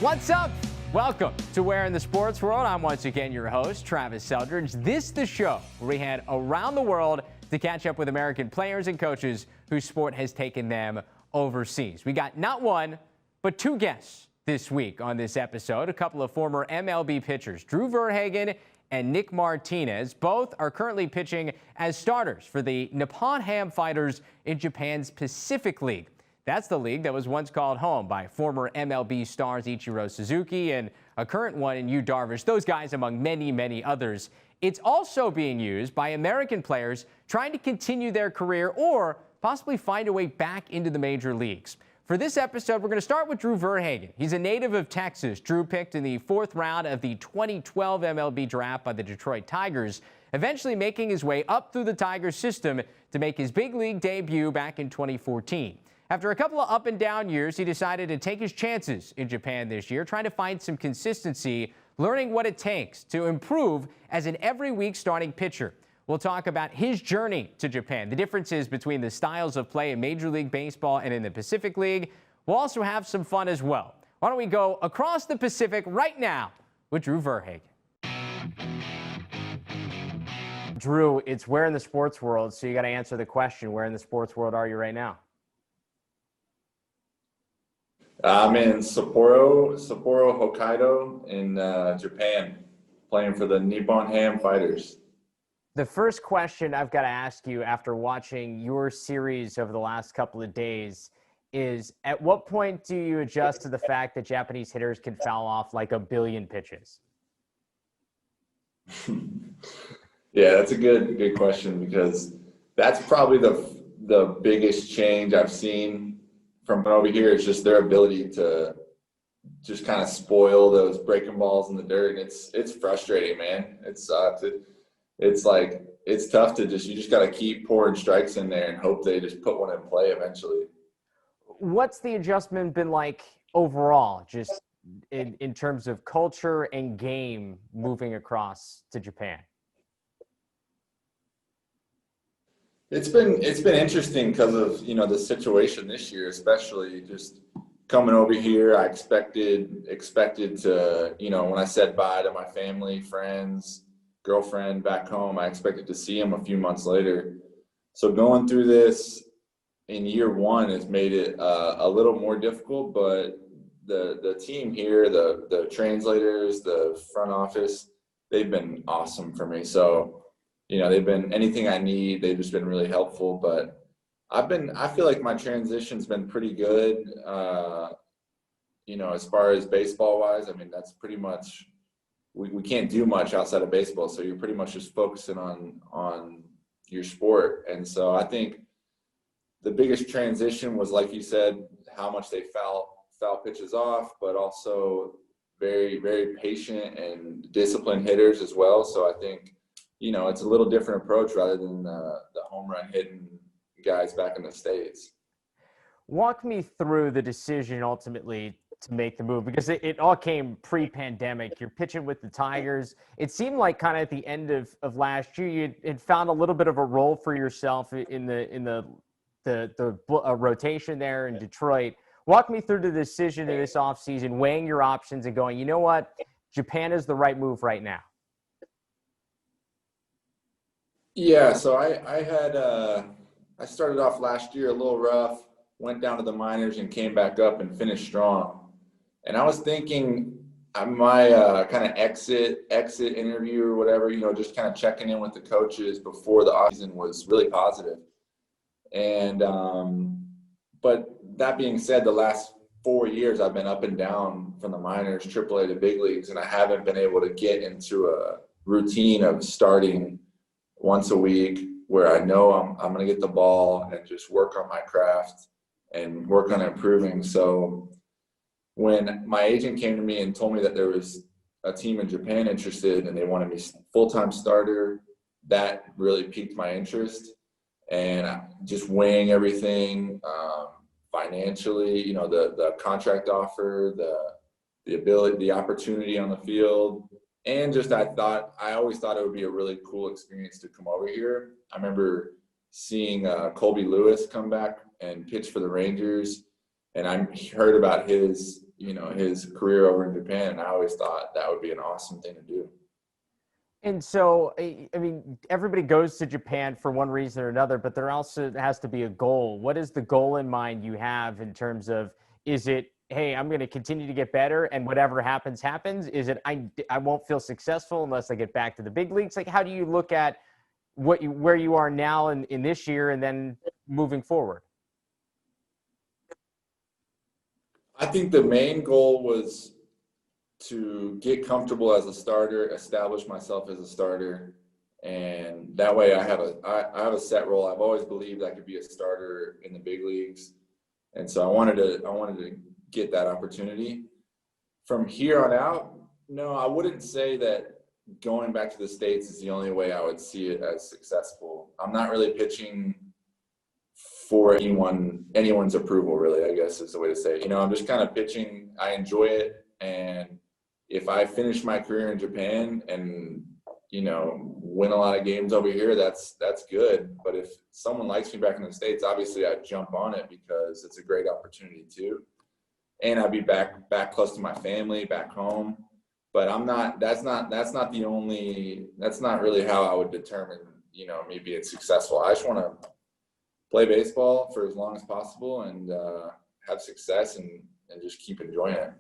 What's up? Welcome to Where in the Sports World. I'm once again your host, Travis Seldridge. This is the show where we head around the world to catch up with American players and coaches whose sport has taken them overseas. We got not one, but two guests this week on this episode. A couple of former MLB pitchers, Drew VerHagen and Nick Martinez. Both are currently pitching as starters for the Nippon-Ham Fighters in Japan's Pacific League. That's the league that was once called home by former MLB stars Ichiro Suzuki and a current one in Yu Darvish. Those guys among many, many others. It's also being used by American players trying to continue their career or possibly find a way back into the major leagues. For this episode, we're going to start with Drew VerHagen. He's a native of Texas. Drew picked in the fourth round of the 2012 MLB draft by the Detroit Tigers, eventually making his way up through the Tigers system to make his big league debut back in 2014. After a couple of up and down years, he decided to take his chances in Japan this year, trying to find some consistency, learning what it takes to improve as an every week starting pitcher. We'll talk about his journey to Japan, the differences between the styles of play in Major League Baseball and in the Pacific League. We'll also have some fun as well. Why don't we go across the Pacific right now with Drew VerHagen. Drew, it's where in the sports world, so you got to answer the question, where in the sports world are you right now? I'm in Sapporo, Hokkaido in Japan, playing for the Nippon-Ham Fighters. The first question I've got to ask you after watching your series over the last couple of days is, at what point do you adjust to the fact that Japanese hitters can foul off like a billion pitches? Yeah, that's a good question, because that's probably the biggest change I've seen from over here. Is just their ability to just kind of spoil those breaking balls in the dirt. And it's frustrating, man. It sucks. It's like, it's tough to you just got to keep pouring strikes in there and hope they just put one in play eventually. What's the adjustment been like overall, just in terms of culture and game moving across to Japan? It's been interesting because of, the situation this year, especially just coming over here. I expected to, when I said bye to my family, friends, girlfriend back home, I expected to see him a few months later. So going through this in year one has made it a little more difficult, but the team here, the translators, the front office, they've been awesome for me. So, they've been anything I need. They've just been really helpful. But I feel like my transition's been pretty good. As far as baseball wise, I mean, that's pretty much, we can't do much outside of baseball. So you're pretty much just focusing on your sport. And so I think the biggest transition was, like you said, how much they foul pitches off, but also very, very patient and disciplined hitters as well. So I think, it's a little different approach rather than the home run hitting guys back in the States. Walk me through the decision ultimately to make the move, because it all came pre-pandemic. You're pitching with the Tigers. It seemed like kind of at the end of last year, you had found a little bit of a role for yourself in the rotation there in Detroit. Walk me through the decision in this offseason, weighing your options and going, you know what, Japan is the right move right now. Yeah, so I started off last year a little rough, went down to the minors and came back up and finished strong. And I was thinking my kind of exit interview or whatever, just kind of checking in with the coaches before the offseason was really positive. And but that being said, the last 4 years I've been up and down from the minors, AAA to big leagues, and I haven't been able to get into a routine of starting once a week where I know I'm going to get the ball and just work on my craft and work on improving. So when my agent came to me and told me that there was a team in Japan interested and they wanted me full-time starter, that really piqued my interest. And just weighing everything financially, the contract offer, the ability, the opportunity on the field, and just I always thought it would be a really cool experience to come over here. I remember seeing Colby Lewis come back and pitch for the Rangers, and I heard about his his career over in Japan. And I always thought that would be an awesome thing to do. And so, I mean, everybody goes to Japan for one reason or another, but there also has to be a goal. What is the goal in mind you have in terms of, is it, hey, I'm going to continue to get better and whatever happens, happens? Is it, I won't feel successful unless I get back to the big leagues? Like, how do you look at where you are now in this year and then moving forward? I think the main goal was to get comfortable as a starter, establish myself as a starter, and that way I have a set role. I've always believed I could be a starter in the big leagues, and so I wanted to get that opportunity. From here on out, no, I wouldn't say that going back to the States is the only way I would see it as successful. I'm not really pitching for anyone's approval, really, I guess is the way to say it. I'm just kind of pitching. I enjoy it, and if I finish my career in Japan and win a lot of games over here, that's good. But if someone likes me back in the States, obviously I'd jump on it because it's a great opportunity too, and I'd be back close to my family, back home. But that's not really how I would determine me being successful. I just want to play baseball for as long as possible and have success and just keep enjoying it.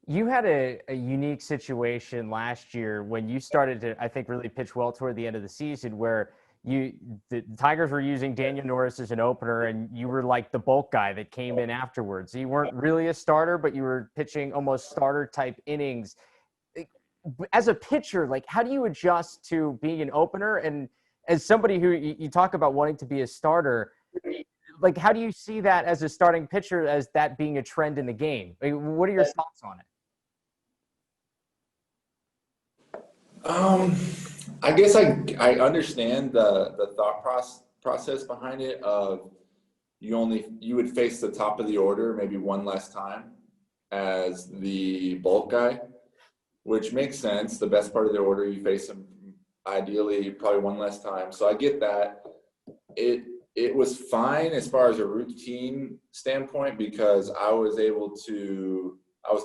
You had a unique situation last year when you started to, I think, really pitch well toward the end of the season, where the Tigers were using Daniel Norris as an opener, and you were like the bulk guy that came in afterwards. You weren't really a starter, but you were pitching almost starter-type innings. As a pitcher, like, how do you adjust to being an opener? And as somebody who you talk about wanting to be a starter, like, how do you see that as a starting pitcher, as that being a trend in the game? Like, what are your thoughts on it? I guess I understand the thought process behind it of you would face the top of the order maybe one less time as the bulk guy, which makes sense. The best part of the order, you face them ideally probably one less time. So I get that. It was fine as far as a routine standpoint because I was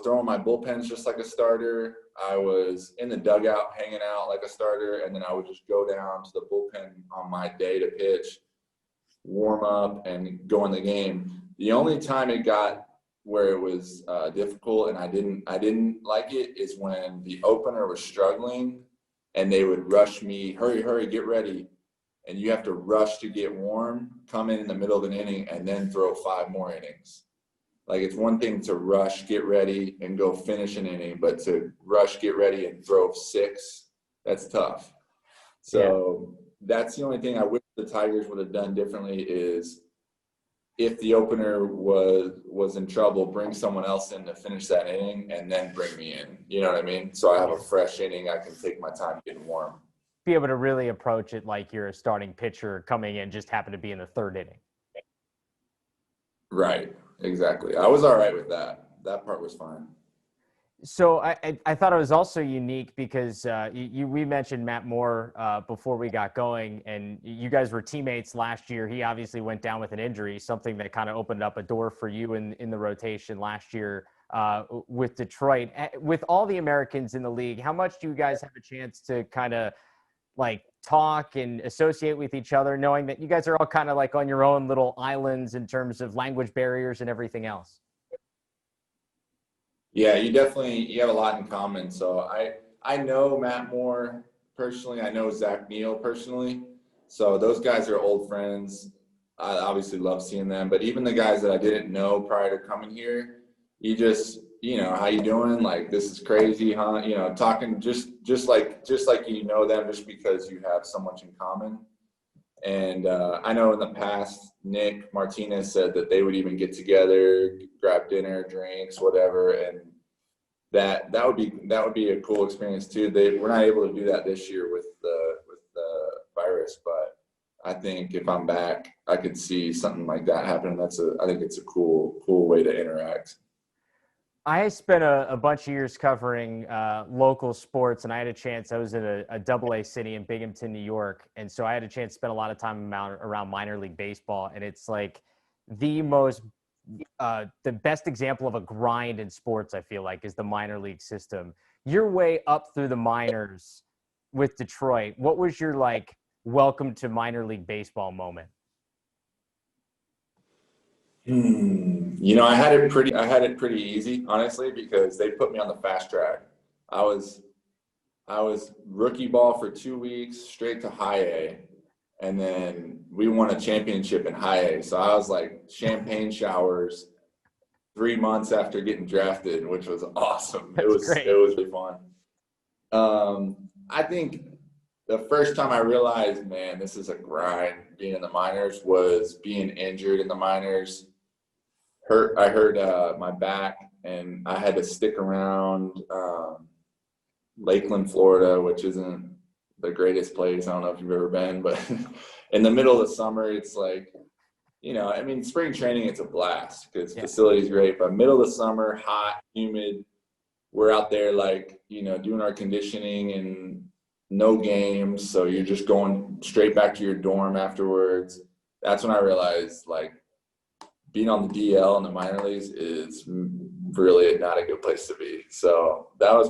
throwing my bullpens just like a starter. I was in the dugout hanging out like a starter, and then I would just go down to the bullpen on my day to pitch, warm up, and go in the game. The only time it got where it was difficult and I didn't like it is when the opener was struggling and they would rush me, hurry, get ready. And you have to rush to get warm, come in the middle of an inning, and then throw 5 more innings. Like, it's one thing to rush, get ready, and go finish an inning, but to rush, get ready, and throw 6, that's tough. So That's the only thing I wish the Tigers would have done differently is if the opener was in trouble, bring someone else in to finish that inning and then bring me in. You know what I mean? So I have a fresh inning. I can take my time getting warm. Be able to really approach it like you're a starting pitcher coming in, just happen to be in the 3rd inning. Right. Exactly. I was all right with that. That part was fine. So I thought it was also unique because we mentioned Matt Moore before we got going, and you guys were teammates last year. He obviously went down with an injury, something that kind of opened up a door for you in the rotation last year with Detroit. With all the Americans in the league, how much do you guys have a chance to kind of like talk and associate with each other, knowing that you guys are all kind of like on your own little islands in terms of language barriers and everything else? Yeah, you have a lot in common. So I know Matt Moore personally. I know Zach Neal personally. So those guys are old friends. I obviously love seeing them. But even the guys that I didn't know prior to coming here, you just, how you doing? Like, this is crazy, huh? Talking just like you know them just because you have so much in common. And I know in the past, Nick Martinez said that they would even get together, grab dinner, drinks, whatever, and that would be a cool experience too. We're not able to do that this year with the virus, but I think if I'm back, I could see something like that happening. I think it's a cool way to interact. I spent a bunch of years covering local sports, and I had a chance. I was in a AA city in Binghamton, New York, and so I had a chance to spend a lot of time around minor league baseball, and it's like the most the best example of a grind in sports, I feel like, is the minor league system. Your way up through the minors with Detroit, what was your like welcome to minor league baseball moment? I had it pretty easy, honestly, because they put me on the fast track. I was rookie ball for 2 weeks, straight to high A, and then we won a championship in high A. So I was like champagne showers 3 months after getting drafted, which was awesome. It was really fun. I think the first time I realized, man, this is a grind being in the minors was being injured in the minors. I hurt my back, and I had to stick around Lakeland, Florida, which isn't the greatest place. I don't know if you've ever been, but in the middle of the summer, it's like, spring training, it's a blast because facility's great, but middle of the summer, hot, humid, we're out there doing our conditioning and no games. So you're just going straight back to your dorm afterwards. That's when I realized being on the DL in the minor leagues is really not a good place to be. So that was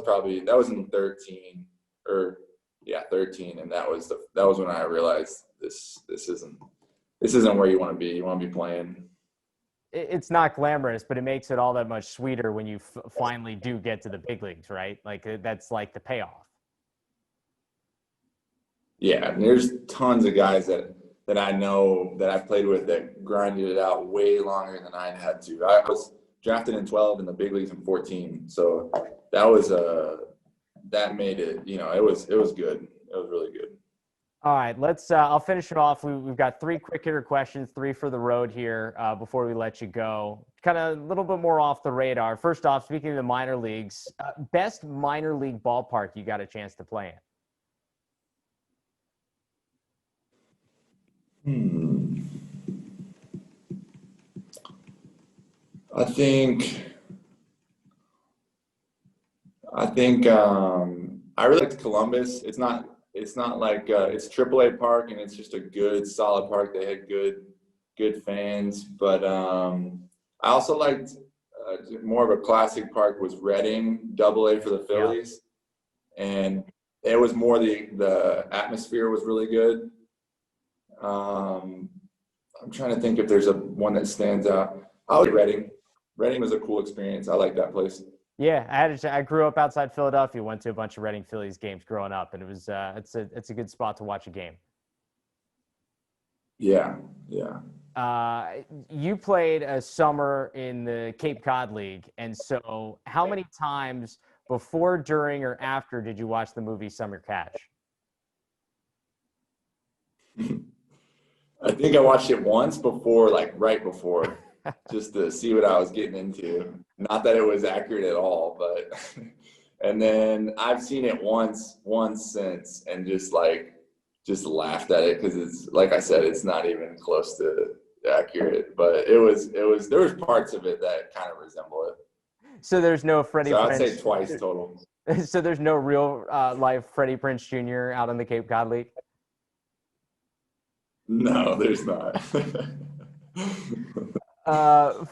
in 13 and that was when I realized this isn't where you want to be. You want to be playing. It's not glamorous, but it makes it all that much sweeter when you finally do get to the big leagues, right? Like that's like the payoff. Yeah, and there's tons of guys that I know that I played with that grinded it out way longer than I had to. I was drafted in 12 in the big leagues in 14. So that made it, it was good. It was really good. All right, I'll finish it off. We've got 3 quick hitter questions, 3 for the road here before we let you go. Kind of a little bit more off the radar. First off, speaking of the minor leagues, best minor league ballpark you got a chance to play in? I think I really liked Columbus. It's not like it's AAA park and it's just a good solid park. They had good fans, but I also liked more of a classic park was Reading, AA for the Phillies, and it was more the atmosphere was really good. I'm trying to think if there's one that stands out. I like Reading. Reading was a cool experience. I like that place. Yeah, I grew up outside Philadelphia. Went to a bunch of Reading Phillies games growing up, and it was it's a good spot to watch a game. Yeah. You played a summer in the Cape Cod League, and so how many times before, during, or after did you watch the movie Summer Catch? I think I watched it once before, right before, just to see what I was getting into. Not that it was accurate at all, but and then I've seen it once since, and just laughed at it because it's, like I said, it's not even close to accurate. But there was parts of it that kind of resemble it. So there's no Freddie Prinze. I'd say twice total. So there's no real life Freddie Prinze Jr. out in the Cape Cod League? No, there's not.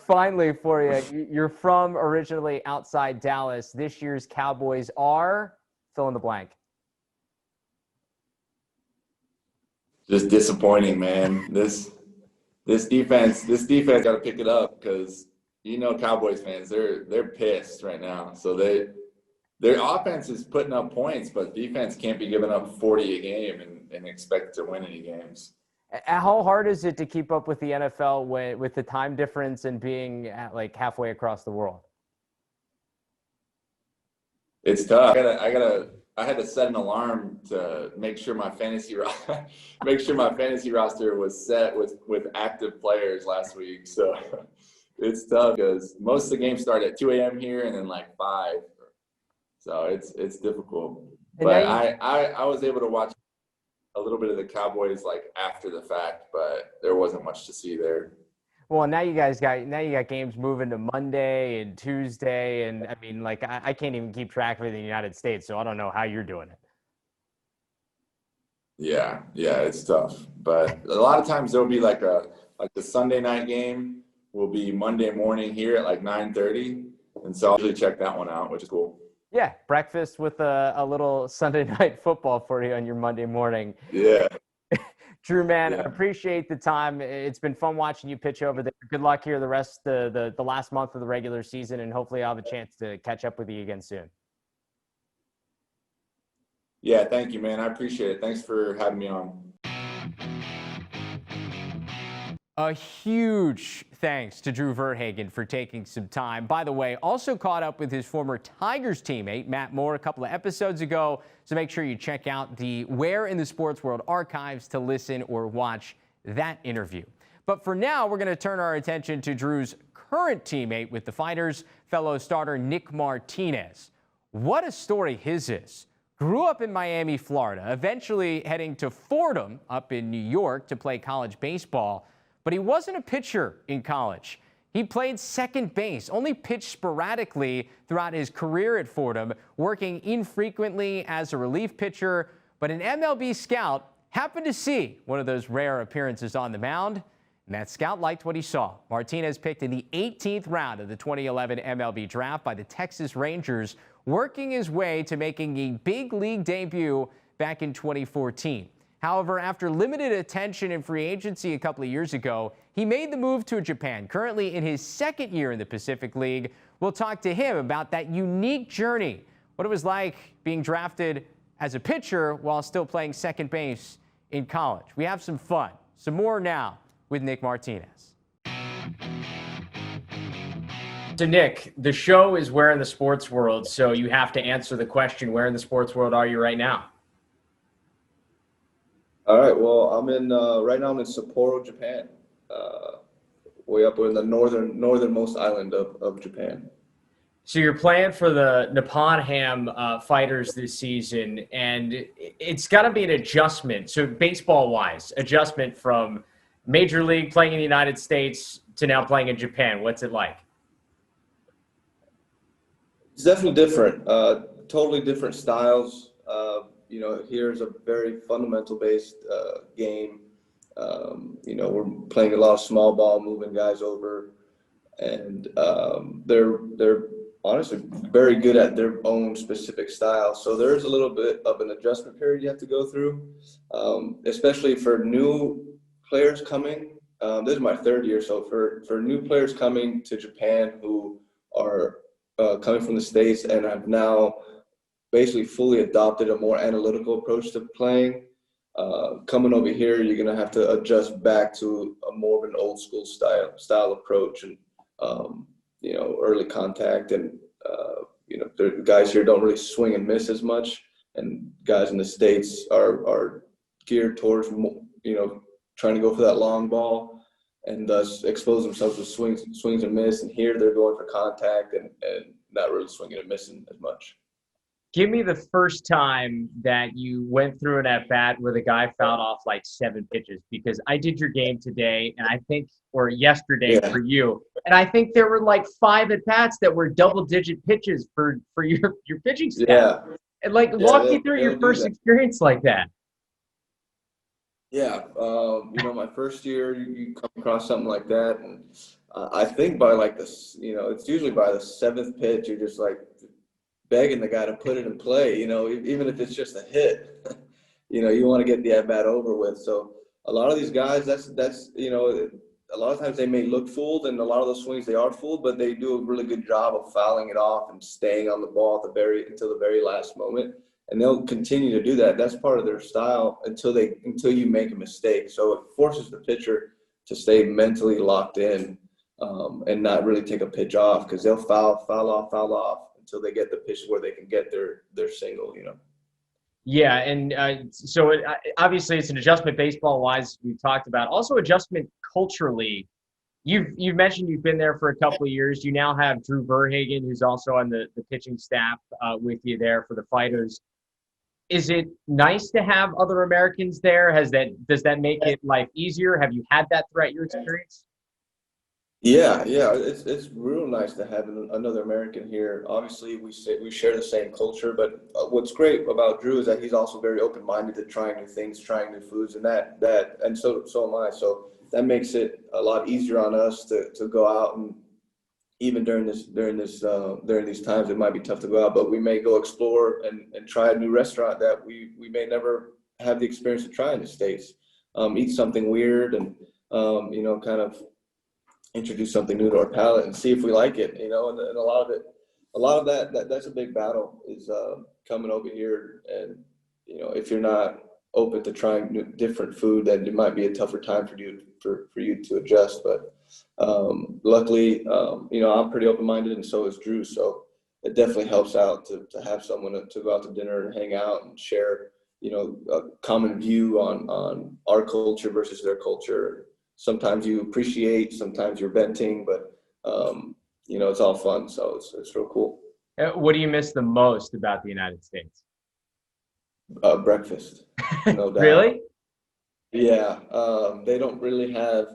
Finally for you, you're from originally outside Dallas. This year's Cowboys are fill in the blank. Just disappointing, man. This defense got to pick it up because Cowboys fans, they're pissed right now. So their offense is putting up points, but defense can't be giving up 40 a game and expect to win any games. How hard is it to keep up with the NFL with the time difference and being halfway across the world? It's tough. I had to set an alarm to make sure my fantasy roster was set with active players last week. So it's tough because most of the games start at 2 a.m. here and then 5. So it's difficult. But I was able to watch a little bit of the Cowboys after the fact, but there wasn't much to see there. Well, now you got games moving to Monday and Tuesday, and I mean, I can't even keep track of it in the United States, so I don't know how you're doing it. Yeah, it's tough. But a lot of times there'll be like the Sunday night game will be Monday morning here at like 9:30. And so I'll usually check that one out, which is cool. Yeah, breakfast with a little Sunday night football for you on your Monday morning. Yeah. Drew, man, I Yeah. appreciate the time. It's been fun watching you pitch over there. Good luck here the last month of the regular season, and hopefully I'll have a chance to catch up with you again soon. Yeah, thank you, man. I appreciate it. Thanks for having me on. A huge thanks to Drew VerHagen for taking some time. By the way, also caught up with his former Tigers teammate, Matt Moore, a couple of episodes ago. So make sure you check out the Where in the Sports World archives to listen or watch that interview. But for now, we're going to turn our attention to Drew's current teammate with the Fighters, fellow starter Nick Martinez. What a story his is. Grew up in Miami, Florida, eventually heading to Fordham up in New York to play college baseball. But he wasn't a pitcher in college. He played second base, only pitched sporadically throughout his career at Fordham, working infrequently as a relief pitcher. But an MLB scout happened to see one of those rare appearances on the mound, and that scout liked what he saw. Martinez picked in the 18th round of the 2011 MLB draft by the Texas Rangers, working his way to making a big league debut back in 2014. However, after limited attention in free agency a couple of years ago, he made the move to Japan, currently in his second year in the Pacific League. We'll talk to him about that unique journey, what it was like being drafted as a pitcher while still playing second base in college. We have some fun. Some more now with Nick Martinez. So, Nick, the show is Where in the Sports World, so you have to answer the question, where in the sports world are you right now? All right. Well, I'm in right now. I'm in Sapporo, Japan, way up in the northernmost island of Japan. So you're playing for the Nippon-Ham Fighters this season, and it's got to be an adjustment. So baseball-wise, adjustment from Major League playing in the United States to now playing in Japan. What's it like? It's definitely different. Totally different styles. Here's a very fundamental based game. We're playing a lot of small ball, moving guys over, and they're honestly very good at their own specific style. So there's a little bit of an adjustment period you have to go through, especially for new players coming. This is my third year, so for new players coming to Japan who are coming from the States and have now basically fully adopted a more analytical approach to playing. Coming over here, you're going to have to adjust back to a more of an old school style approach and, early contact. And, the guys here don't really swing and miss as much. And guys in the States are geared towards, trying to go for that long ball and thus expose themselves to swings and miss. And here they're going for contact and not really swinging and missing as much. Give me the first time that you went through an at-bat where the guy fouled off like 7 pitches, because I did your game today or yesterday for you, and I think there were like 5 at-bats that were double-digit pitches for your pitching staff. Yeah. And walk me through your first experience like that. Yeah. My first year you come across something like that, and I think by like this, it's usually by the 7th pitch, you're just like begging the guy to put it in play, even if it's just a hit, you want to get the at-bat over with. So a lot of these guys, that's a lot of times they may look fooled, and a lot of those swings they are fooled, but they do a really good job of fouling it off and staying on the ball until the very last moment. And they'll continue to do that. That's part of their style until you make a mistake. So it forces the pitcher to stay mentally locked in and not really take a pitch off, because they'll foul off until they get the pitch where they can get their single, Yeah, and so obviously it's an adjustment baseball-wise we talked about. Also adjustment culturally. You've mentioned you've been there for a couple of years. You now have Drew VerHagen, who's also on the pitching staff with you there for the Fighters. Is it nice to have other Americans there? Does that make it life easier? Have you had that throughout your experience? Yeah, it's real nice to have another American here. Obviously, we share the same culture, but what's great about Drew is that he's also very open-minded to trying new things, trying new foods, and so am I. So that makes it a lot easier on us to go out, and even during these times, it might be tough to go out, but we may go explore and try a new restaurant that we may never have the experience of trying in the States. Eat something weird and, kind of introduce something new to our palate and see if we like it, and a lot of that's a big battle is coming over here. And, if you're not open to trying different food, then it might be a tougher time for you to adjust. But luckily, I'm pretty open-minded, and so is Drew. So it definitely helps out to have someone to go out to dinner and hang out and share, a common view on our culture versus their culture. Sometimes you appreciate, sometimes you're venting, but it's all fun. So it's real cool. What do you miss the most about the United States? Breakfast, no doubt. Really? Yeah. They don't really have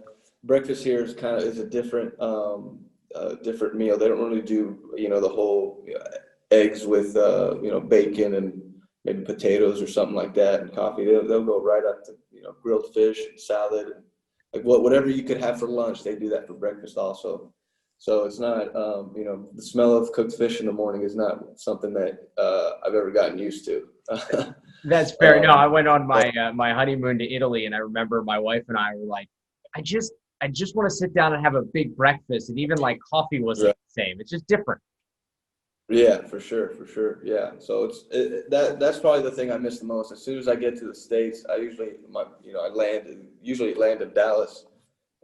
breakfast here is a different meal. They don't really do, the whole eggs with, bacon and maybe potatoes or something like that, and coffee. They'll go right up to, grilled fish and salad, and like whatever you could have for lunch, they do that for breakfast also. So it's not, the smell of cooked fish in the morning is not something that I've ever gotten used to. That's fair. No, I went on my my honeymoon to Italy, and I remember my wife and I were like, I just want to sit down and have a big breakfast, and even like coffee wasn't the same. It's just different. Yeah, for sure. Yeah. So that's probably the thing I miss the most. As soon as I get to the States, I usually land in Dallas,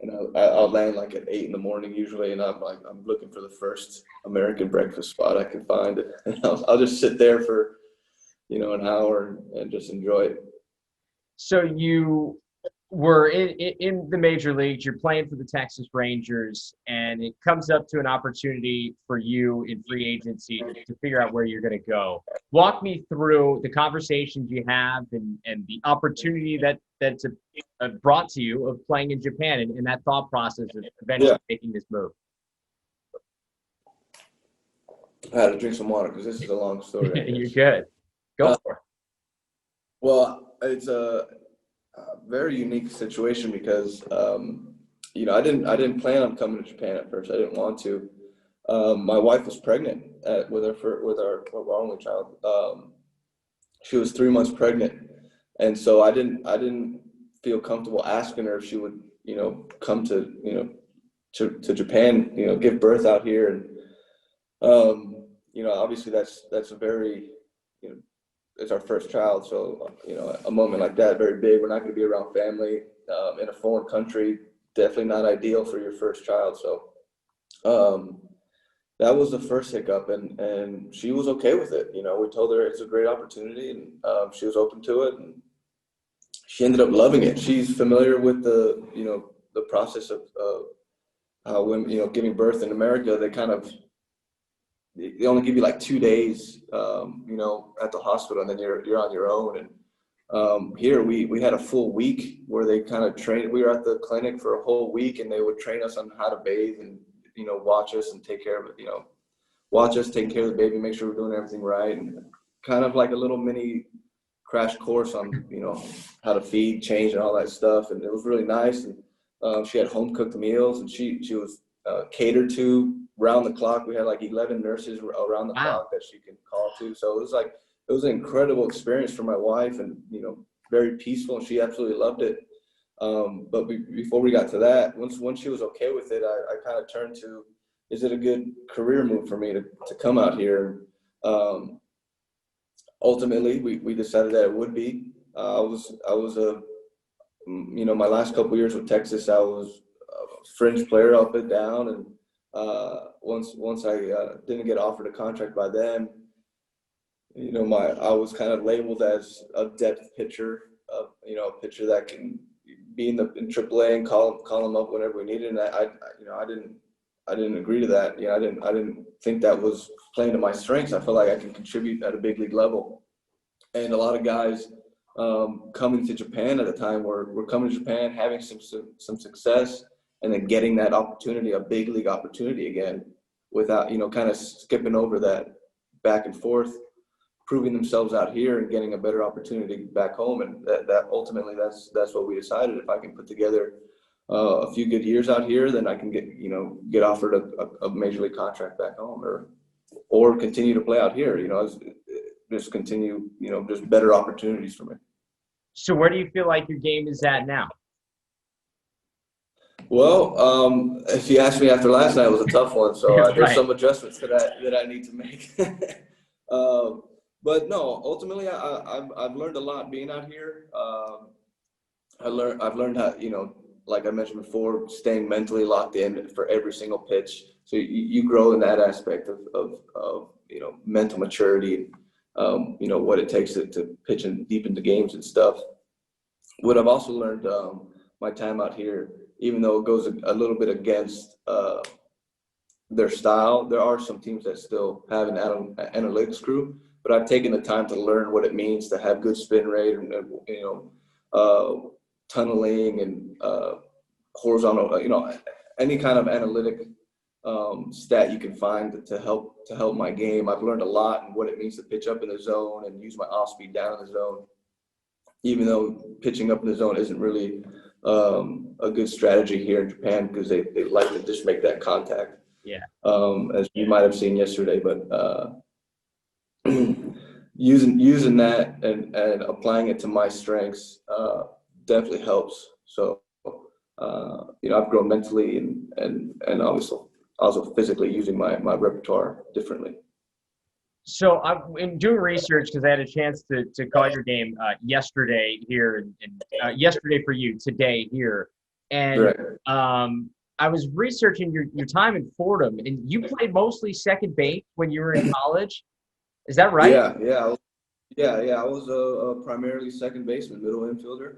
and I'll land like at 8 a.m. usually, and I'm looking for the first American breakfast spot I can find, and I'll just sit there for an hour and just enjoy it. So you were in the major leagues, you're playing for the Texas Rangers, and it comes up to an opportunity for you in free agency to figure out where you're going to go. Walk me through the conversations you have and the opportunity that's brought to you of playing in Japan, and that thought process of eventually making this move. I had to drink some water because this is a long story. You're good. Go for it. Well, it's a very unique situation because I didn't plan on coming to Japan at first. I didn't want to. My wife was pregnant with our only child. She was 3 months pregnant, and so I didn't feel comfortable asking her if she would come to Japan, give birth out here. And obviously that's a very it's our first child, so a moment like that, very big. We're not going to be around family in a foreign country. Definitely not ideal for your first child. So that was the first hiccup, and she was okay with it. We told her it's a great opportunity, and she was open to it, and she ended up loving it. She's familiar with the process of how women, giving birth in America. They only give you like 2 days, at the hospital, and then you're on your own. And here we had a full week where they kind of trained. We were at the clinic for a whole week, and they would train us on how to bathe and watch us and take care of it. Watch us take care of the baby, make sure we're doing everything right, and kind of like a little mini crash course on how to feed, change, and all that stuff. And it was really nice. And she had home cooked meals, and she was catered to round the clock. We had like 11 nurses around the clock that she could call to. So it was an incredible experience for my wife, and very peaceful, and she absolutely loved it. But before we got to that, once she was okay with it, I kind of turned to, is it a good career move for me to come out here? Ultimately, we decided that it would be. I was my last couple years with Texas, I was a fringe player up and down, and once I didn't get offered a contract by them, I was kind of labeled as a depth pitcher, a pitcher that can be in AAA and call them up whenever we needed. And I didn't agree to that. I didn't think that was playing to my strengths. I feel like I can contribute at a big league level. And a lot of guys coming to Japan at the time were coming to Japan, having some success, and then getting that opportunity, a big league opportunity again, without, kind of skipping over that back and forth, proving themselves out here and getting a better opportunity back home. And that ultimately, that's what we decided. If I can put together a few good years out here, then I can get offered a major league contract back home, or continue to play out here. Just continue, just better opportunities for me. So where do you feel like your game is at now? Well, if you asked me after last night, it was a tough one. So Right. There's some adjustments that I need to make. But no, ultimately, I've learned a lot being out here. I've learned how, like I mentioned before, staying mentally locked in for every single pitch. So you grow in that aspect of mental maturity, what it takes to pitch in deep into games and stuff. What I've also learned my time out here, even though it goes a little bit against their style, there are some teams that still have an analytics crew, but I've taken the time to learn what it means to have good spin rate and, tunneling and horizontal, any kind of analytic stat you can find to help my game. I've learned a lot and what it means to pitch up in the zone and use my off speed down in the zone, even though pitching up in the zone isn't really a good strategy here in Japan because they like to just make that contact. Yeah. As you might have seen yesterday, but using that and applying it to my strengths definitely helps. So I've grown mentally and also physically using my repertoire differently. So in doing research, because I had a chance to call your game yesterday here, and yesterday for you, today here, and Right. I was researching your time in Fordham, and you played mostly second base when you were in college. Is that right? Yeah. I was a primarily second baseman, middle infielder.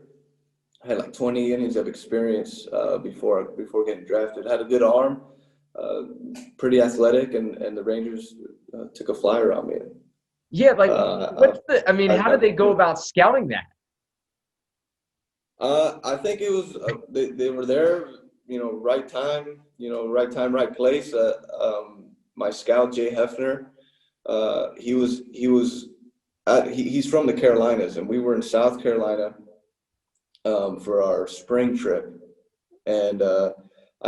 I had like 20 innings of experience before getting drafted. I had a good arm, pretty athletic, and the Rangers took a flyer on me. Yeah, like how did they go about scouting that? I think it was they were there, right time, right place. My scout Jay Hefner, he's from the Carolinas, and we were in South Carolina for our spring trip, and I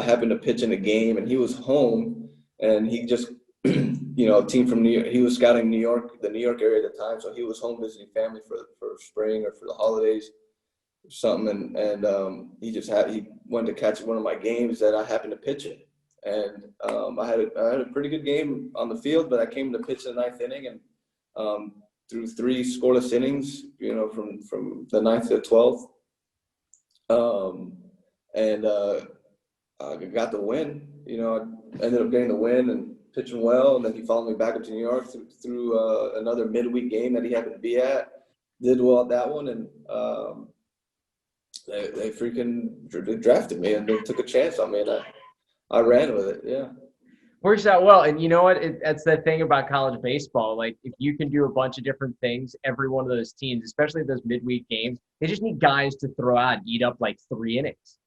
happened to pitch in a game, and he was home, and he just, a team from New York. He was scouting the New York area at the time, so he was home visiting family for spring or for the holidays or something, and he wanted to catch one of my games that I happened to pitch in, and I had a pretty good game on the field, but I came to pitch the ninth inning, and through 3 scoreless innings, from the 9th to the 12th. I got the win. I ended up getting the win and pitching well. And then he followed me back up to New York through another midweek game that he happened to be at. Did well at that one, and they drafted me and they took a chance on me, and I ran with it. Yeah. Works out well. And you know what? That's the thing about college baseball. Like, if you can do a bunch of different things, every one of those teams, especially those midweek games, they just need guys to throw out and eat up like 3 innings.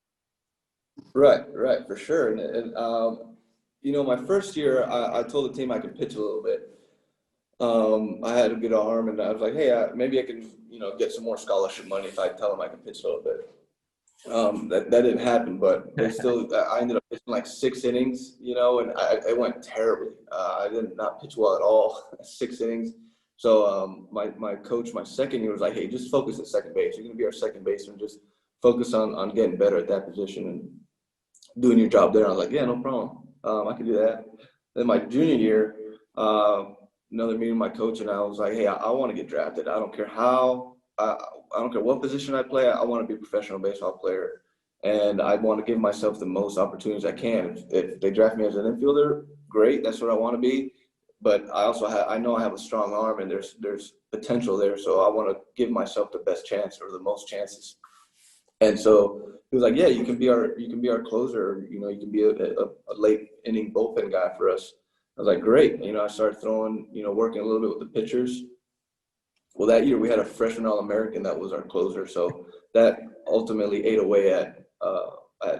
Right, for sure. And my first year, I told the team I could pitch a little bit. I had a good arm, and I was like, hey, maybe I can, get some more scholarship money if I tell them I can pitch a little bit. That didn't happen, but they still. I ended up pitching like 6 innings, and it went terribly. I did not pitch well at all. 6 innings. So my coach, my second year, was like, "Hey, just focus at second base. You're going to be our second baseman. Just focus on getting better at that position and doing your job there." I was like, "Yeah, no problem. I can do that." Then my junior year, another meeting with my coach, and I was like, "Hey, I want to get drafted. I don't care how. I don't care what position I play. I want to be a professional baseball player, and I want to give myself the most opportunities I can. If they draft me as an infielder, great. That's what I want to be. But I know I have a strong arm, and there's potential there. So I want to give myself the best chance or the most chances." And so he was like, "Yeah, you can be our closer. You can be a late inning bullpen guy for us." I was like, "Great." I started throwing, working a little bit with the pitchers. Well, that year we had a freshman All-American that was our closer, so that ultimately ate away at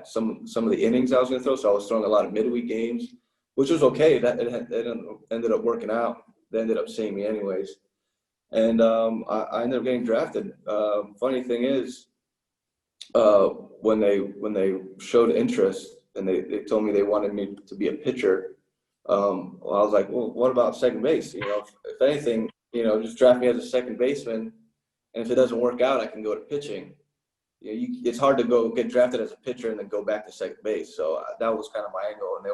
some of the innings I was going to throw. So I was throwing a lot of midweek games, which was okay. That it ended up working out. They ended up seeing me anyways, and I ended up getting drafted. Funny thing is, when they showed interest and they told me they wanted me to be a pitcher, well, I was like, well, what about second base? If anything, just draft me as a second baseman, and if it doesn't work out, I can go to pitching. It's hard to go get drafted as a pitcher and then go back to second base. So that was kind of my angle, and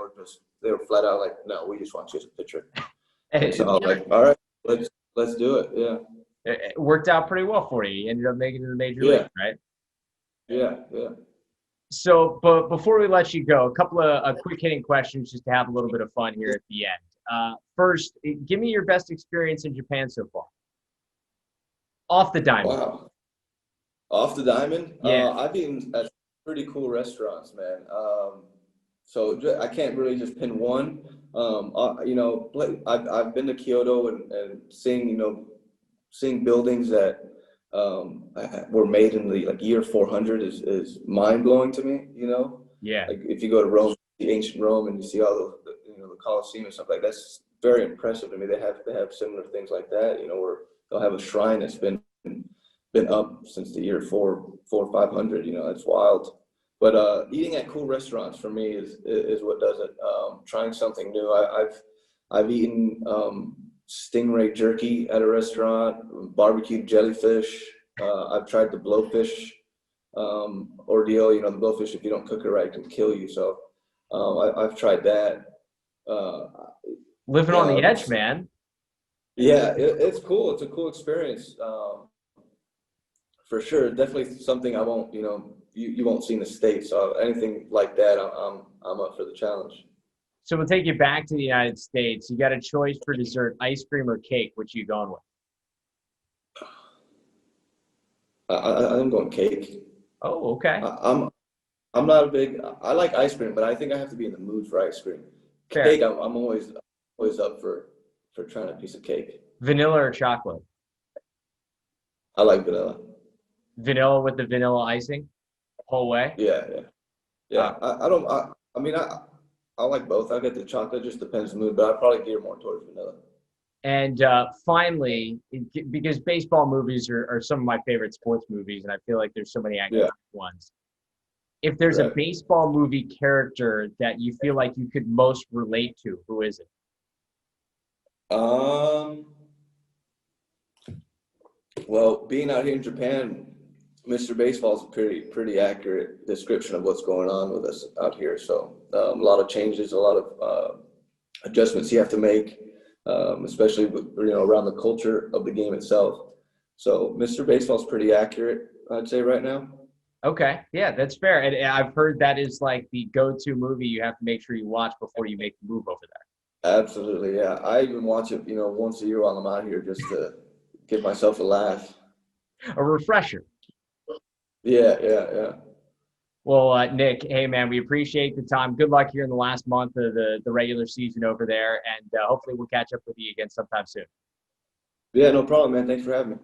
they were flat out like, no, we just want you as a pitcher. And so I was like, all right, let's do it. Yeah. It worked out pretty well for you. You ended up making it to the major league, right? Yeah. So, but before we let you go, a couple of quick hitting questions just to have a little bit of fun here at the end. First, give me your best experience in Japan so far. Off the diamond. Wow. Off the diamond? Yeah. I've eaten at pretty cool restaurants, man. So I can't really just pin one. I've been to Kyoto and seeing buildings that were made in the year 400 is mind blowing to me. Yeah. Like if you go to Rome, the ancient Rome, and you see all the Colosseum and stuff like that, that's very impressive to me. They have similar things like that. Where they'll have a shrine that's been up since the year 400 or 500. That's wild. But eating at cool restaurants for me is what does it. Trying something new. I've eaten stingray jerky at a restaurant, barbecued jellyfish. I've tried the blowfish ordeal. The blowfish, if you don't cook it right, can kill you. So I've tried that. Living on the edge, man. Yeah, it's cool. It's a cool experience. For sure. Definitely something I won't, you won't see in the States. So anything like that, I'm up for the challenge. So we'll take you back to the United States. You got a choice for dessert, ice cream or cake. What you going with? I'm going cake. Oh, okay. I'm not a big. I like ice cream, but I think I have to be in the mood for ice cream. Fair. Cake, I'm always up for trying a piece of cake. Vanilla or chocolate? I like vanilla. Vanilla with the vanilla icing, whole way. Yeah. I like both. I get the chocolate. Just depends on the mood, but I probably gear more towards vanilla. And finally, because baseball movies are some of my favorite sports movies, and I feel like there's so many iconic ones. If there's a baseball movie character that you feel like you could most relate to, who is it? Well, being out here in Japan, Mr. Baseball is a pretty accurate description of what's going on with us out here. So a lot of changes, a lot of adjustments you have to make, especially around the culture of the game itself. So Mr. Baseball is pretty accurate, I'd say right now. Okay, yeah, that's fair. And I've heard that is like the go-to movie you have to make sure you watch before you make the move over there. Absolutely, yeah. I even watch it, once a year while I'm out here just to give myself a laugh. A refresher. Yeah. Well, Nick, hey, man, we appreciate the time. Good luck here in the last month of the regular season over there, and hopefully we'll catch up with you again sometime soon. Yeah, no problem, man. Thanks for having me.